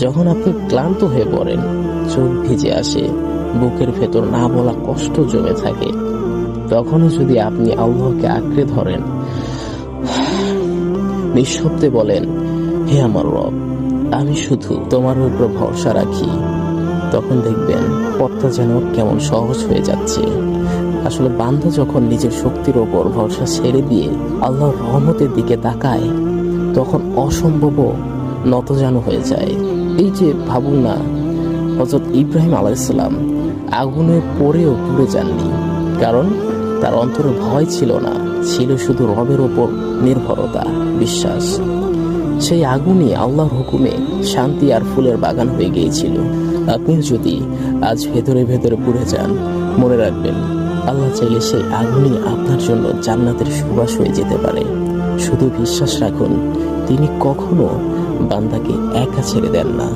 যখন আপনি ক্লান্ত হয়ে পড়েন, চোখ ভিজে আসে, বুকের ভেতর না বলা কষ্ট জমে থাকে, তখনও যদি আপনি আল্লাহকে আঁকড়ে ধরেন, নিঃশব্দে বলেন, হে আমার রব, আমি শুধু তোমার উপর ভরসা রাখি, তখন দেখবেন পথটা যেন কেমন সহজ হয়ে যাচ্ছে। আসলে বান্দা যখন নিজের শক্তির ওপর ভরসা ছেড়ে দিয়ে আল্লাহর রহমতের দিকে তাকায়, তখন অসম্ভব নতজানু হয়ে যায়। এই যে ভাবুন না, হযরত ইব্রাহিম আলাইহিসসালাম আগুনে পড়েও পুড়ে যাননি, কারণ তার অন্তরে ভয় ছিল না, ছিল শুধু রবের ওপর নির্ভরতা, বিশ্বাস। সেই আগুনই আল্লাহর হুকুমে শান্তি আর ফুলের বাগান হয়ে গিয়েছিল। আপনিও যদি আজ ভেতরে ভেতরে পুড়ে যান, মনে রাখবেন আল্লাহ চাইলে সেই আগুনই আপনার জন্য জান্নাতের সুবাস হয়ে যেতে পারে। শুধু বিশ্বাস রাখুন, তিনি কখনো বান্দাকে একা ছেড়ে দেন না।